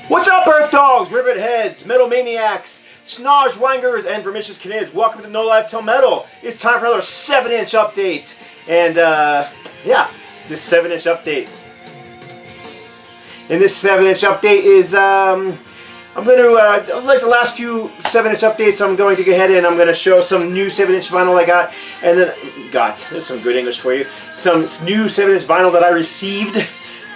What's up, Earth Dogs, Rivet Heads, Metal Maniacs, Snodge Wangers, and Vermicious Canids? Welcome to No Life Till Metal. It's time for another 7-inch update. And, yeah, this 7-inch update. And this 7-inch update is, I'm going to, like the last few 7-inch updates, I'm going to go ahead and I'm going to show some new 7-inch vinyl I got. And then, there's some good English for you. Some new 7-inch vinyl that I received.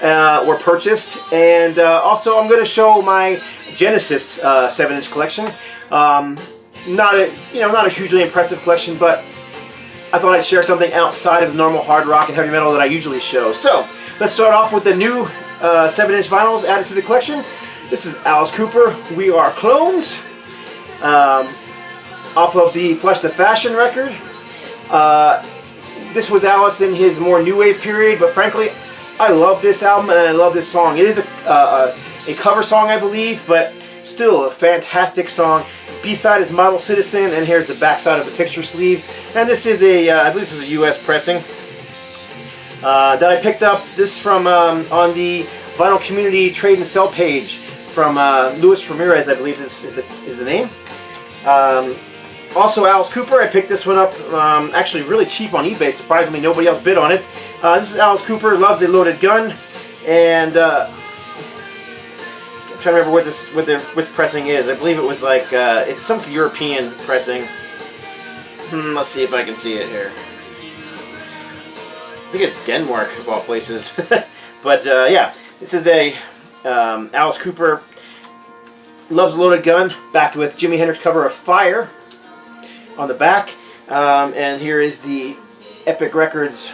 Or purchased, and also I'm going to show my Genesis 7-inch collection. Not a hugely impressive collection, but I thought I'd share something outside of the normal hard rock and heavy metal that I usually show. So let's start off with the new 7-inch vinyls added to the collection. This is Alice Cooper, We Are Clones, off of the Flesh the Fashion record. This was Alice in his more new wave period, but frankly, I love this album and I love this song. It is a cover song, I believe, but still a fantastic song. B-side is Model Citizen, and here's the backside of the picture sleeve. And this is I believe this is a U.S. pressing that I picked up. This from on the Vinyl Community Trade and Sell page from Luis Ramirez, I believe is the name. Also Alice Cooper, I picked this one up actually really cheap on eBay. Surprisingly, nobody else bid on it. This is Alice Cooper, Loves a Loaded Gun, and I'm trying to remember what pressing is. I believe it was like it's some European pressing. Let's see if I can see it here. I think it's Denmark of all places. But yeah, this is a Alice Cooper, Loves a Loaded Gun, backed with Jimi Hendrix cover of Fire on the back, and here is the Epic Records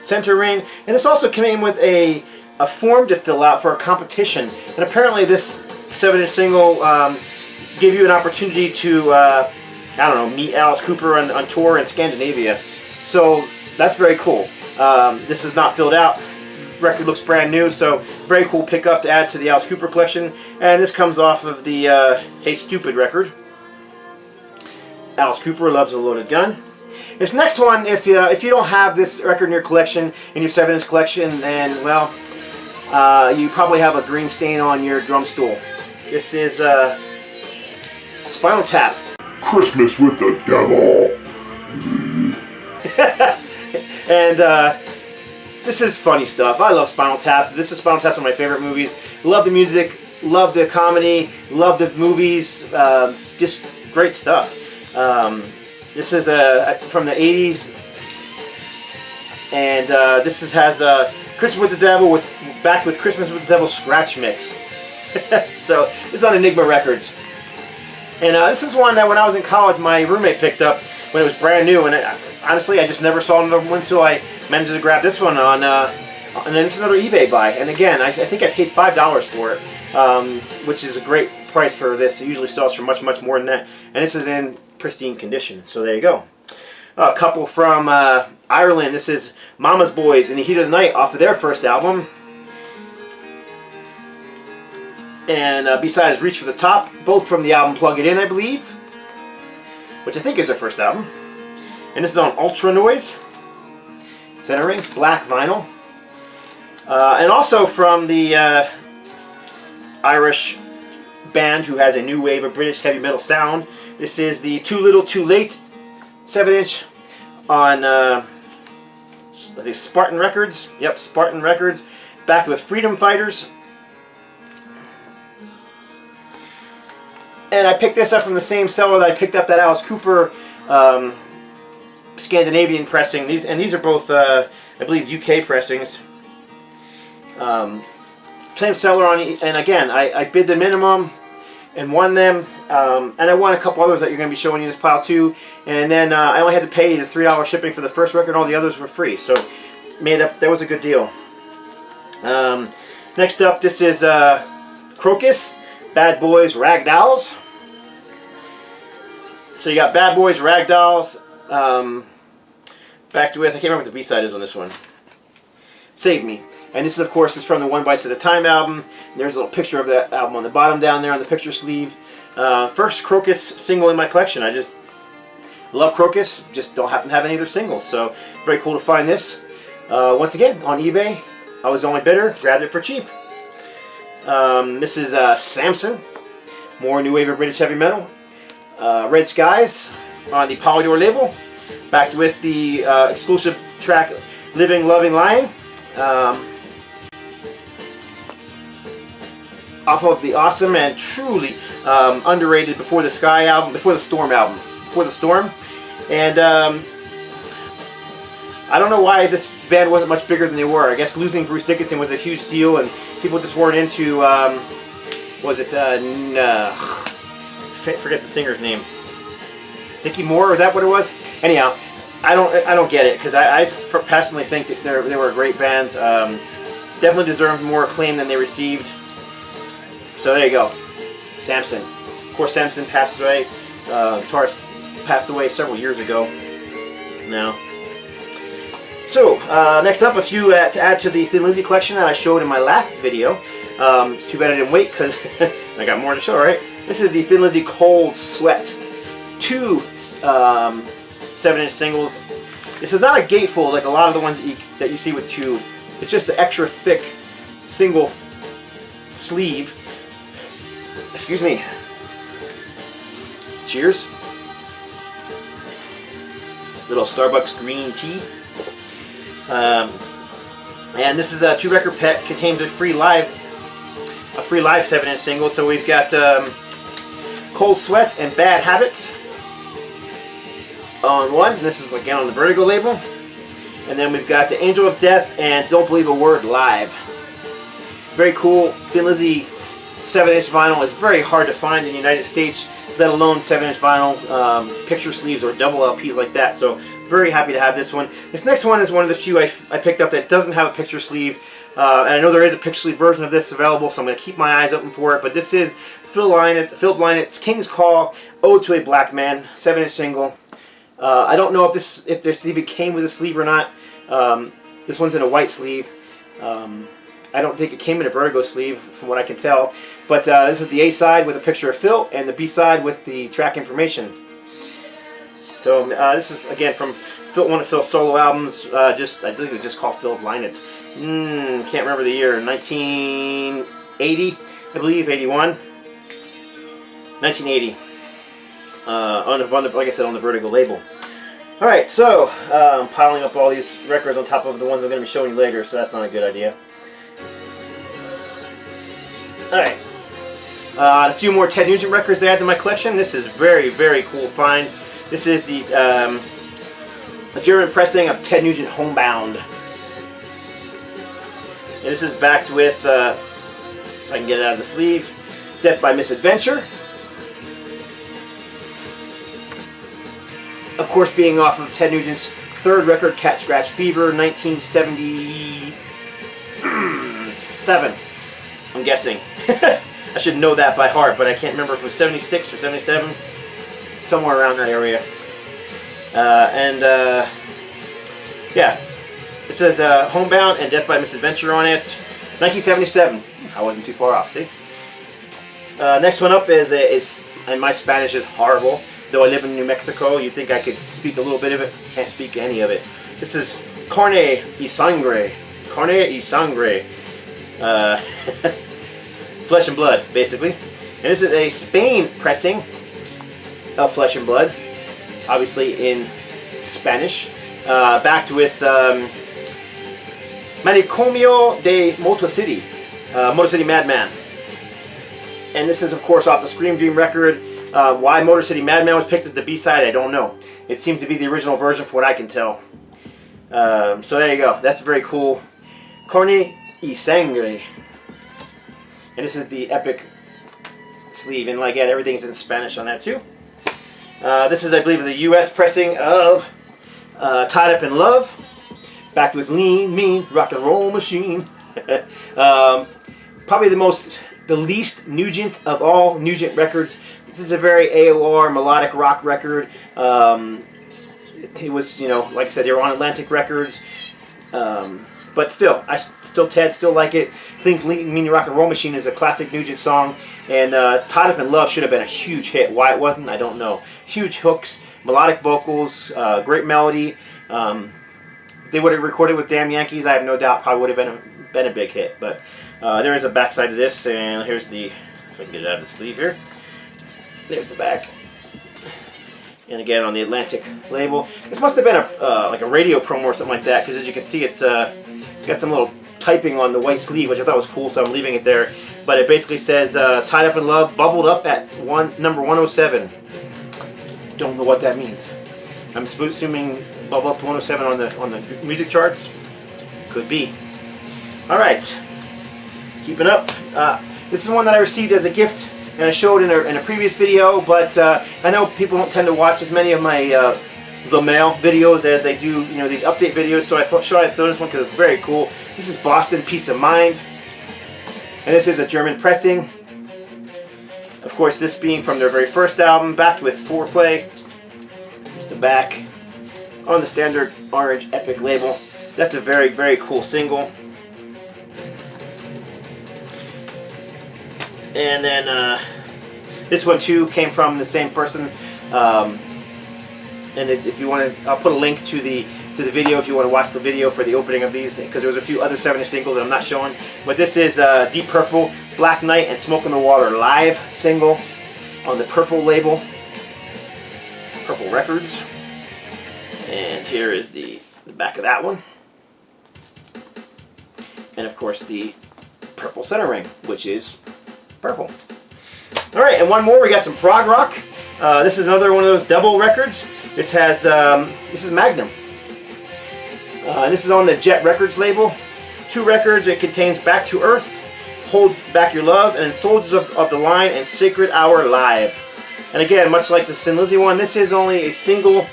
center ring, and this also came with a form to fill out for a competition, and apparently this 7-inch single gave you an opportunity to I don't know, meet Alice Cooper on tour in Scandinavia, so that's very cool. This is not filled out. Record looks brand new, so very cool pickup to add to the Alice Cooper collection. And this comes off of the Hey Stupid record. Alice Cooper, Loves a Loaded Gun. This next one, if you don't have this record in your collection, in your 7-inch collection, then, well, you probably have a green stain on your drum stool. This is Spinal Tap. Christmas with the Devil. And this is funny stuff. I love Spinal Tap. This is Spinal Tap's one of my favorite movies. Love the music, love the comedy, love the movies. Just great stuff. This is from the 80s, and this has Christmas with the Devil backed with Christmas with the Devil scratch mix. So this is on Enigma Records, and this is one that when I was in college my roommate picked up when it was brand new, and honestly I just never saw another one until I managed to grab this one on and then this is another eBay buy, and again I think I paid $5 for it, which is a great price for this. It usually sells for much more than that, and this is in pristine condition, so there you go. A couple from Ireland. This is Mama's Boys in the Heat of the Night off of their first album, and B-side is Reach for the Top, both from the album Plug It In, I believe, which I think is their first album. And this is on Ultra Noise center rings, black vinyl, and also from the Irish band who has a new wave of British heavy metal sound. This is the Too Little Too Late 7-inch on I think Spartan Records. Yep, Spartan Records, backed with Freedom Fighters. And I picked this up from the same seller that I picked up that Alice Cooper Scandinavian pressing. These are both I believe UK pressings. Same seller on, and again I bid the minimum and won them, and I won a couple others that you're going to be showing you in this pile too, and then I only had to pay the $3 shipping for the first record, all the others were free, so that was a good deal. Next up, this is Crocus, Bad Boys, Ragdolls. So you got Bad Boys, Ragdolls, backed with, I can't remember what the B-side is on this one, Save Me. And this, of course, is from the One Vice at a Time album. There's a little picture of that album on the bottom down there on the picture sleeve. First Crocus single in my collection. I just love Crocus, just don't happen to have any of their singles. So very cool to find this. Once again, on eBay, I was the only bidder, grabbed it for cheap. This is Samson, more new wave of British heavy metal. Red Skies on the Polydor label, backed with the exclusive track Living, Loving, Lying. Off of the awesome and truly underrated Before the Sky album, Before the Storm album, Before the Storm. And I don't know why this band wasn't much bigger than they were. I guess losing Bruce Dickinson was a huge deal, and people just weren't into, forget the singer's name. Nicky Moore, was that what it was? Anyhow, I don't get it, because I personally think that they were a great band. Definitely deserved more acclaim than they received. So there you go, Samson. Of course, Samson passed away. Guitarist passed away several years ago now. So next up, a few to add to the Thin Lizzy collection that I showed in my last video. It's too bad I didn't wait because I got more to show, right? This is the Thin Lizzy Cold Sweat. 2 7-inch singles. This is not a gatefold like a lot of the ones that you see with 2. It's just an extra thick single sleeve. Excuse me. Cheers. Little Starbucks green tea. And this is a 2-record pet. Contains a free live 7-inch single. So we've got Cold Sweat and Bad Habits on one. This is again on the Vertigo label. And then we've got the Angel of Death and Don't Believe a Word live. Very cool. Thin Lizzy 7-inch vinyl is very hard to find in the United States, let alone 7-inch vinyl, picture sleeves or double LPs like that. So very happy to have this one. This next one is one of the few I picked up that doesn't have a picture sleeve. And I know there is a picture sleeve version of this available, so I'm going to keep my eyes open for it. But this is Phil Lynett's King's Call, Ode to a Black Man, 7-inch single. I don't know if this even came with a sleeve or not. This one's in a white sleeve. I don't think it came in a Vertigo sleeve, from what I can tell. But this is the A-side with a picture of Phil, and the B-side with the track information. So this is, again, from one of Phil's solo albums. I think it was just called Phil Lynett's. Can't remember the year. 1980, I believe, 81. 1980. Like I said, on the Vertigo label. Alright, so I'm piling up all these records on top of the ones I'm going to be showing you later, so that's not a good idea. Alright, a few more Ted Nugent records to add to my collection. This is very, very cool find. This is the a German pressing of Ted Nugent Homebound. And this is backed with, if I can get it out of the sleeve, Death by Misadventure. Of course, being off of Ted Nugent's third record, Cat Scratch Fever, 1977. I'm guessing. I should know that by heart, but I can't remember if it was 76 or 77. Somewhere around that area. Yeah. It says Homebound and Death by Misadventure on it. 1977. I wasn't too far off, see? Next one up is, and my Spanish is horrible. Though I live in New Mexico, you'd think I could speak a little bit of it. Can't speak any of it. This is Carne y Sangre. Carne y Sangre. Flesh and Blood, basically. And this is a Spain pressing of Flesh and Blood. Obviously in Spanish. Backed with Manicomio de Motor City. Motor City Madman. And this is, of course, off the Scream Dream record. Why Motor City Madman was picked as the B-side, I don't know. It seems to be the original version from what I can tell. So there you go. That's very cool. Carne y Sangre. And this is the epic sleeve. And like that, everything's in Spanish on that too. This is, I believe, the U.S. pressing of Tied Up in Love. Backed with Lean, Mean, Rock and Roll Machine. Probably the least Nugent of all Nugent records. This is a very AOR melodic rock record. It was, like I said, they were on Atlantic Records. But still, Ted still like it. I think Lean, Mean, Rock and Roll Machine is a classic Nugent song. And Tied Up in Love should have been a huge hit. Why it wasn't, I don't know. Huge hooks, melodic vocals, great melody. They would have recorded with Damn Yankees. I have no doubt probably would have been been a big hit. But there is a backside to this, and here's the, if I can get it out of the sleeve here. There's the back. And again on the Atlantic label. This must have been a like a radio promo or something like that, because as you can see, it's got some little typing on the white sleeve, which I thought was cool, so I'm leaving it there. But it basically says "Tied Up in Love, bubbled up at number 107." Don't know what that means. I'm assuming bubble up to 107 on the music charts. Could be. All right, keeping up. This is one that I received as a gift, and I showed in a previous video. But I know people don't tend to watch as many of my the mail videos as they do, you know, these update videos. So I thought I'd throw this one because it's very cool. This is Boston Peace of Mind, and this is a German pressing. Of course, this being from their very first album, backed with Foreplay. Here's the back on the standard orange Epic label. That's a very, very cool single. And then this one too came from the same person. And if you want to, I'll put a link to the video if you want to watch the video for the opening of these, because there's a few other 7-inch singles that I'm not showing. But this is Deep Purple, Black Knight, and Smoke in the Water live single on the Purple label, Purple Records. And here is the back of that one. And of course the Purple center ring, which is purple. All right, and one more. We got some prog rock. This is another one of those double records. This has this is Magnum. This is on the Jet Records label. 2 records. It contains Back to Earth, Hold Back Your Love, and Soldiers of the Line and Sacred Hour Live. And again, much like the Thin Lizzy one, this is only a single.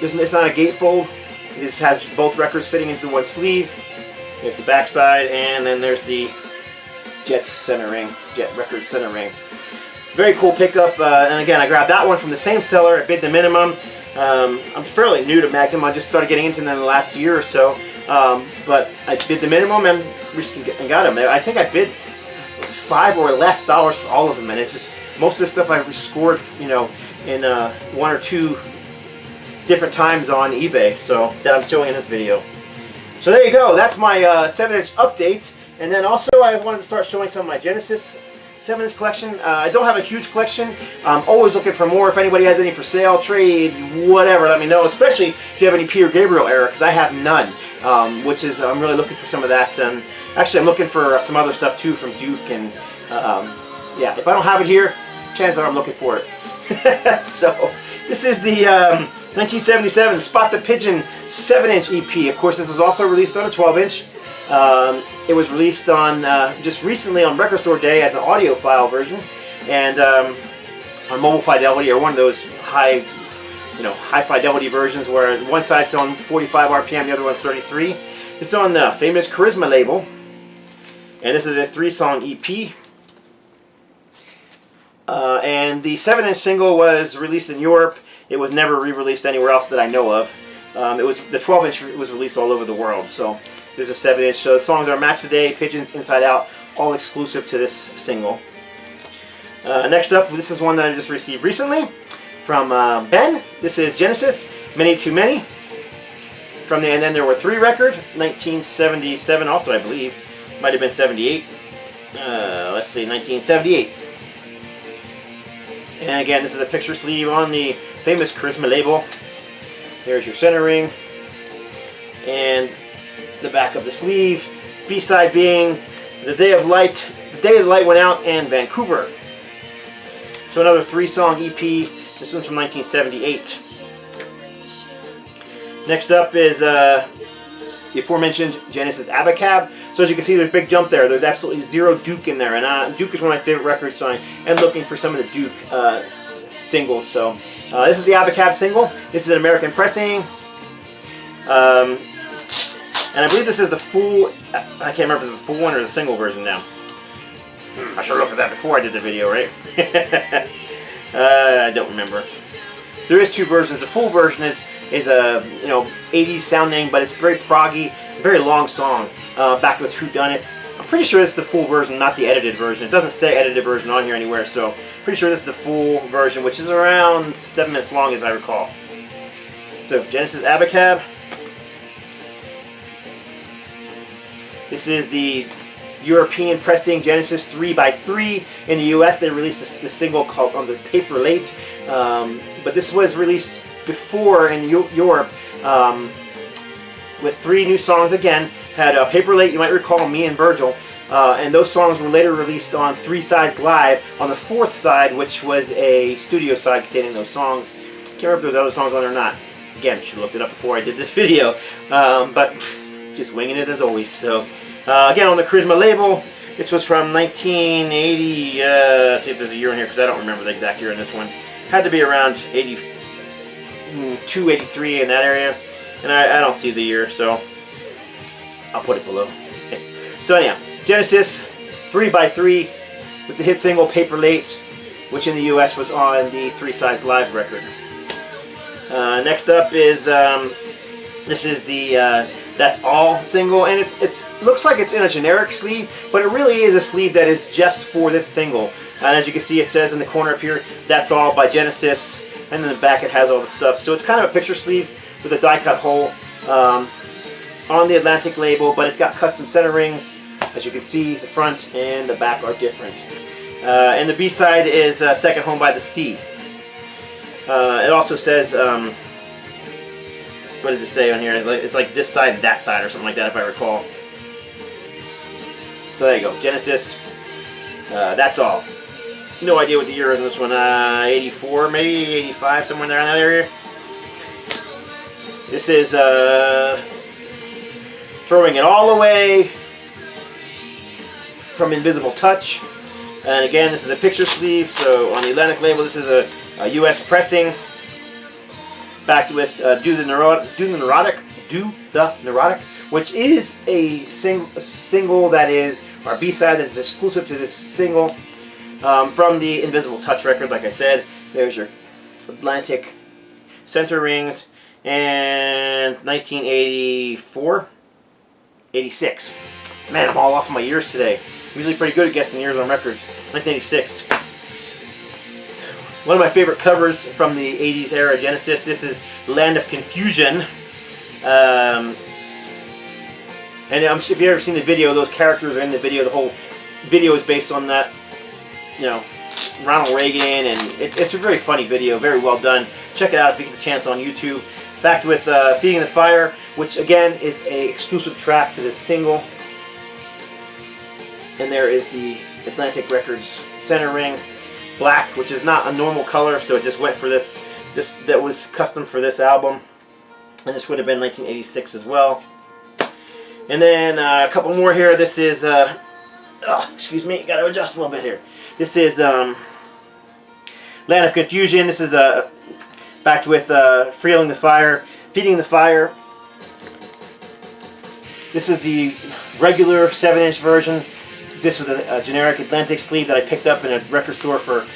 It's not a gatefold. This has both records fitting into one sleeve. There's the back side, and then there's the Jet Records center ring. Very cool pickup, and again, I grabbed that one from the same seller at Bid the Minimum. I'm fairly new to Magnum. I just started getting into them in the last year or so, but I bid the minimum and got them. I think I bid $5 or less for all of them, and it's just most of the stuff I scored, you know, in 1 or 2 different times on eBay, so that I'm showing in this video. So there you go. That's my 7-inch update, and then also I wanted to start showing some of my Genesis 7-inch collection. I don't have a huge collection. I'm always looking for more. If anybody has any for sale, trade, whatever, let me know. Especially if you have any Peter Gabriel era, because I have none. Which is, I'm really looking for some of that. And actually, I'm looking for some other stuff too from Duke. And yeah, if I don't have it here, chances are I'm looking for it. So this is the 1977 Spot the Pigeon 7-inch EP. Of course, this was also released on a 12-inch. It was released on just recently on Record Store Day as an audiophile version, and on Mobile Fidelity, or one of those high fidelity versions where one side's on 45 RPM, the other one's 33. It's on the famous Charisma label, and this is a 3-song EP. And the 7-inch single was released in Europe. It was never re-released anywhere else that I know of. The 12-inch was released all over the world. So there's a 7-inch. So the songs are Match Today, Pigeons, Inside Out, all exclusive to this single. Next up, this is one that I just received recently from Ben. This is Genesis, Many Too Many. And then there were 3 record, 1977 also, I believe. Might have been 78. Let's see, 1978. And again, this is a picture sleeve on the famous Charisma label. Here's your center ring. And the back of the sleeve. B-side being The Day of Light, The Day of the Light Went Out, and Vancouver. So another 3-song EP. This one's from 1978. Next up is the aforementioned Genesis Abacab. So as you can see, there's a big jump there. There's absolutely 0 Duke in there, and Duke is one of my favorite records, so I am looking for some of the Duke singles. So this is the Abacab single. This is an American pressing. And I believe this is the full, I can't remember if this is the full one or the single version now. I should have looked at that before I did the video, right? I don't remember. There is 2 versions. The full version is a 80s sounding, but it's very proggy, very long song. Back with Who Done It. I'm pretty sure this is the full version, not the edited version. It doesn't say edited version on here anywhere, so pretty sure this is the full version, which is around 7 minutes long, as I recall. So Genesis Abacab. This is the European pressing Genesis 3x3. In the US, they released the single called On the Paper Late. But this was released before in Europe with 3 new songs again. Had Paper Late, you might recall, Me and Virgil. And those songs were later released on 3 Sides Live on the 4th side, which was a studio side containing those songs. Can't remember if there was other songs on there or not. Again, should have looked it up before I did this video. But just winging it as always. So again, on the Charisma label, this was from 1980. Let's see if there's a year in here, because I don't remember the exact year in this one. Had to be around 82, 83 in that area. And I don't see the year, so I'll put it below. So anyhow, Genesis 3x3 with the hit single Paper Late, which in the US was on the 3 Sides Live record. Next up is this is the That's All single, and it looks like it's in a generic sleeve, but it really is a sleeve that is just for this single. And as you can see, it says in the corner up here, That's All by Genesis, and in the back it has all the stuff. So it's kind of a picture sleeve with a die cut hole on the Atlantic label, but it's got custom center rings. As you can see, the front and the back are different. And the B-side is Second Home by the Sea. It also says, what does it say on here? It's like this side, that side, or something like that, if I recall. So there you go, Genesis. That's All. No idea what the year is on this one. 84, maybe 85, somewhere in there in that area. This is Throwing It All Away from Invisible Touch. And again, this is a picture sleeve, so on the Atlantic label, this is a US pressing. Backed with Do the Neurotic, which is a single that is, or a B-side that is exclusive to this single from the Invisible Touch record. Like I said, there's your Atlantic center rings, and 1984, 86. Man, I'm all off of my years today. Usually pretty good at guessing years on records. 1986. One of my favorite covers from the 80s era Genesis. This is Land of Confusion. And if you've ever seen the video, those characters are in the video. The whole video is based on that, you know, Ronald Reagan, and it's a very funny video, very well done. Check it out if you get the chance on YouTube. Backed with Feeding the Fire, which again is a exclusive track to this single. And there is the Atlantic Records center ring, black, which is not a normal color, so it just went for this that was custom for this album. And this would have been 1986 as well. And then a couple more here. This is excuse me, got to adjust a little bit here. This is Land of Confusion. This is backed with Feeding the Fire. This is the regular 7-inch version. This with a generic Atlantic sleeve that I picked up in a record store for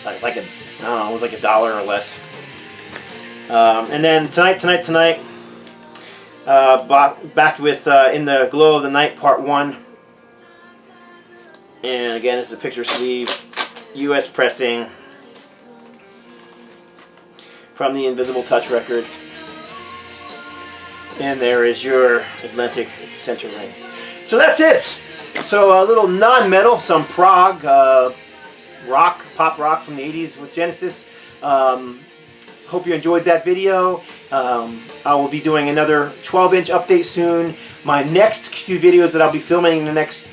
like a, I don't know, it was like $1 or less. And then Tonight, backed with In the Glow of the Night Part 1. And again, this is a picture sleeve, US pressing from the Invisible Touch record. And there is your Atlantic center ring. So that's it. So a little non-metal, some prog, rock, pop rock from the 80s with Genesis. Hope you enjoyed that video. I will be doing another 12-inch update soon. My next few videos that I'll be filming in the next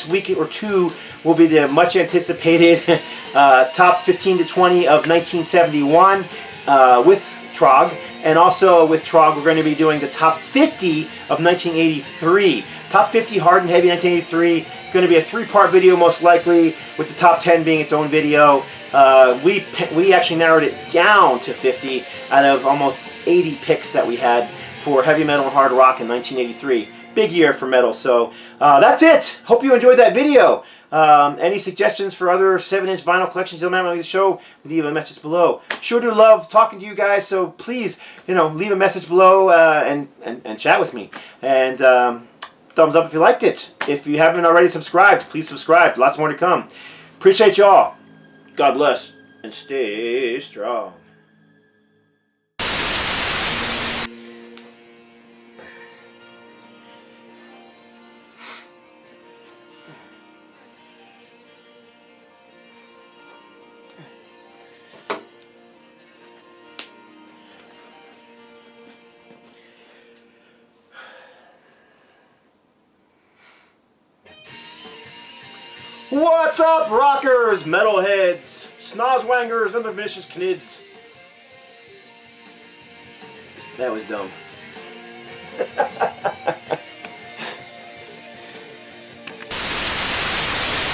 week or two will be the much anticipated top 15 to 20 of 1971 with Trog. And also with Trog, we're going to be doing the top 50 of 1983. Top 50 Hard and Heavy 1983. Going to be a 3-part video most likely, with the top 10 being its own video. We actually narrowed it down to 50 out of almost 80 picks that we had for heavy metal and hard rock in 1983. Big year for metal. So that's it. Hope you enjoyed that video. Any suggestions for other 7-inch vinyl collections you'll remember the show, leave a message below. Sure do love talking to you guys, so please, leave a message below and chat with me. And thumbs up if you liked it. If you haven't already subscribed, please subscribe. Lots more to come. Appreciate y'all. God bless and stay strong. What's up, rockers, metalheads, snozwangers, and the vicious knids? That was dumb.